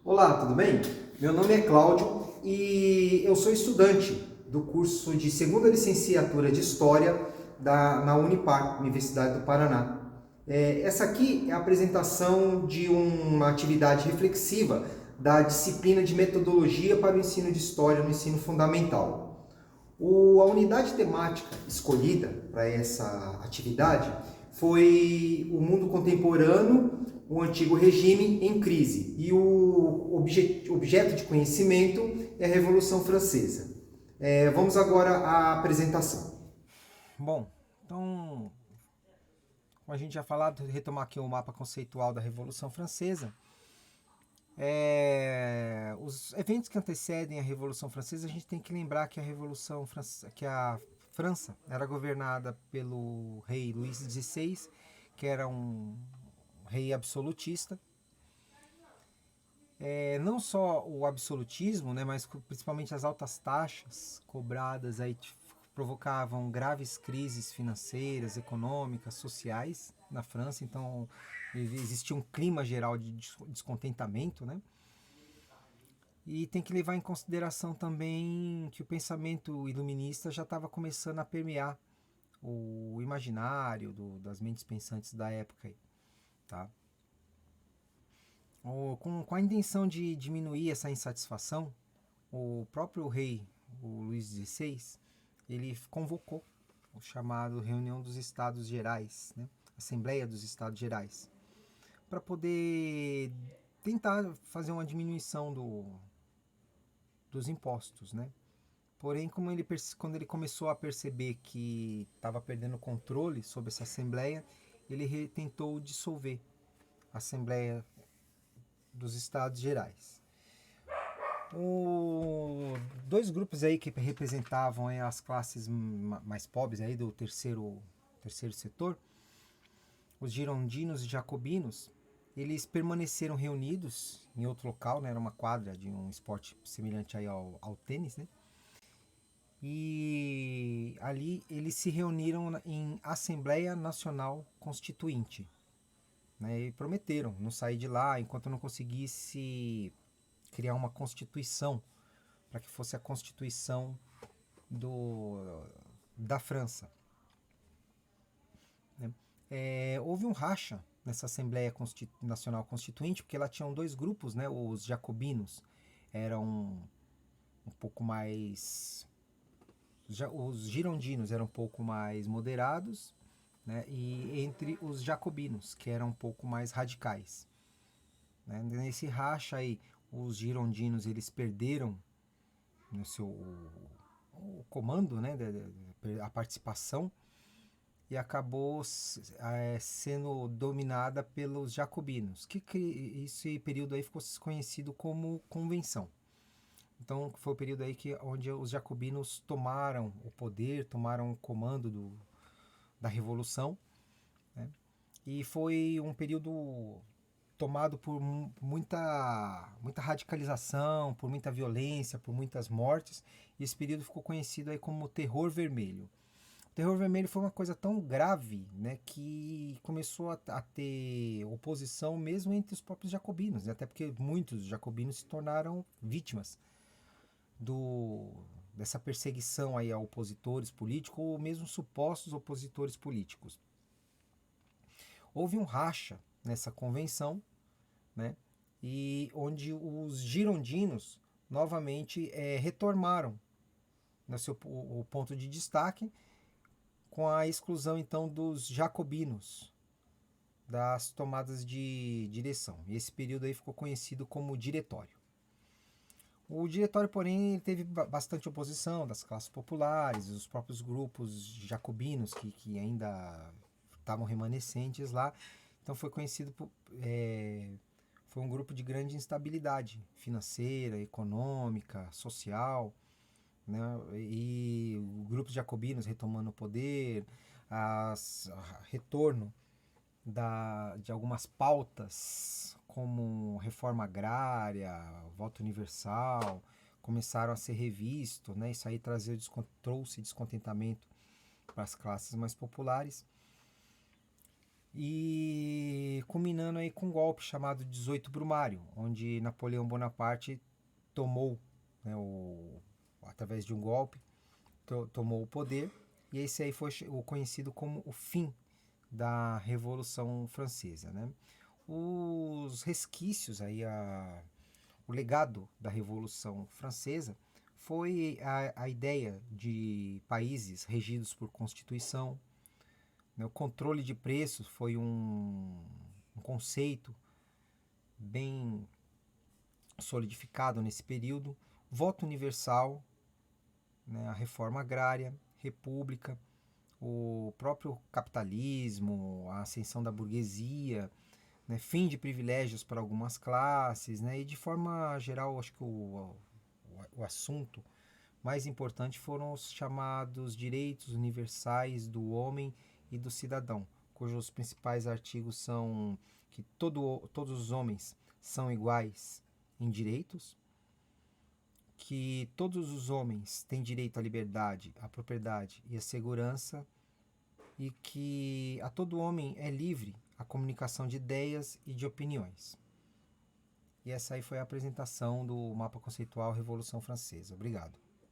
Olá, tudo bem? Meu nome é Cláudio e eu sou estudante do curso de segunda licenciatura de História na Unipar, Universidade do Paraná. Essa aqui é a apresentação de uma atividade reflexiva da disciplina de Metodologia para o Ensino de História no Ensino Fundamental. A unidade temática escolhida para essa atividade foi o mundo contemporâneo, o antigo regime em crise, e o objeto de conhecimento é a Revolução Francesa. Vamos agora à apresentação. Bom, então, como a gente já falado, retomar aqui o mapa conceitual da Revolução Francesa. Os eventos que antecedem a Revolução Francesa, a gente tem que lembrar que que a França era governada pelo rei Luís XVI, que era um rei absolutista. Não só o absolutismo, né, mas principalmente as altas taxas cobradas aí provocavam graves crises financeiras, econômicas, sociais na França. Então existia um clima geral de descontentamento, né? E tem que levar em consideração também que o pensamento iluminista já estava começando a permear o imaginário das mentes pensantes da época, tá? Com a intenção de diminuir essa insatisfação, o próprio rei, o Luís XVI, ele convocou o chamado Reunião dos Estados Gerais, né? Assembleia dos Estados Gerais, para poder tentar fazer uma diminuição dos impostos, né? Porém, quando ele começou a perceber que estava perdendo o controle sobre essa Assembleia, ele tentou dissolver a Assembleia dos Estados Gerais. Dois grupos aí que representavam as classes mais pobres aí do terceiro setor, os girondinos e jacobinos, eles permaneceram reunidos em outro local, né? Era uma quadra de um esporte semelhante aí ao tênis, né? E ali eles se reuniram em Assembleia Nacional Constituinte, né? E prometeram não sair de lá enquanto não conseguisse criar uma constituição para que fosse a constituição da França, né? Houve um racha nessa Assembleia Nacional Constituinte, porque lá tinham dois grupos, né? Os jacobinos eram um pouco mais... Os girondinos eram um pouco mais moderados, né? E entre os jacobinos, que eram um pouco mais radicais, né? Nesse racha aí, os girondinos eles perderam no seu o comando, né, a participação, e acabou sendo dominada pelos jacobinos, esse período aí ficou conhecido como Convenção. Então foi o período aí onde os jacobinos tomaram o poder, tomaram o comando da revolução, né? E foi um período tomado por muita radicalização, por muita violência, por muitas mortes, e esse período ficou conhecido aí como Terror Vermelho. O Terror Vermelho foi uma coisa tão grave, né, que começou a ter oposição mesmo entre os próprios jacobinos, né, até porque muitos jacobinos se tornaram vítimas dessa perseguição aí a opositores políticos ou mesmo supostos opositores políticos. Houve um racha nessa convenção, né? E onde os girondinos novamente retomaram no o ponto de destaque com a exclusão então dos jacobinos das tomadas de direção. E esse período aí ficou conhecido como Diretório. O Diretório, porém, teve bastante oposição das classes populares, dos próprios grupos jacobinos que ainda estavam remanescentes lá. Então foi conhecido foi um grupo de grande instabilidade financeira, econômica, social, né? E grupos jacobinos retomando o poder, retorno de algumas pautas como reforma agrária, voto universal, começaram a ser revistos, né? Isso aí trouxe descontentamento para as classes mais populares. E culminando aí com um golpe chamado 18 Brumário, onde Napoleão Bonaparte tomou, né, através de um golpe, tomou o poder, e esse aí foi o conhecido como o fim da Revolução Francesa, né? Os resquícios aí, o legado da Revolução Francesa foi a ideia de países regidos por Constituição, né? O controle de preços foi um conceito bem solidificado nesse período, voto universal, né? A reforma agrária, república, o próprio capitalismo, a ascensão da burguesia, né? Fim de privilégios para algumas classes, né? E de forma geral, acho que o assunto mais importante foram os chamados direitos universais do homem e do cidadão, cujos principais artigos são que todos os homens são iguais em direitos, que todos os homens têm direito à liberdade, à propriedade e à segurança, e que a todo homem é livre a comunicação de ideias e de opiniões. E essa aí foi a apresentação do mapa conceitual Revolução Francesa. Obrigado.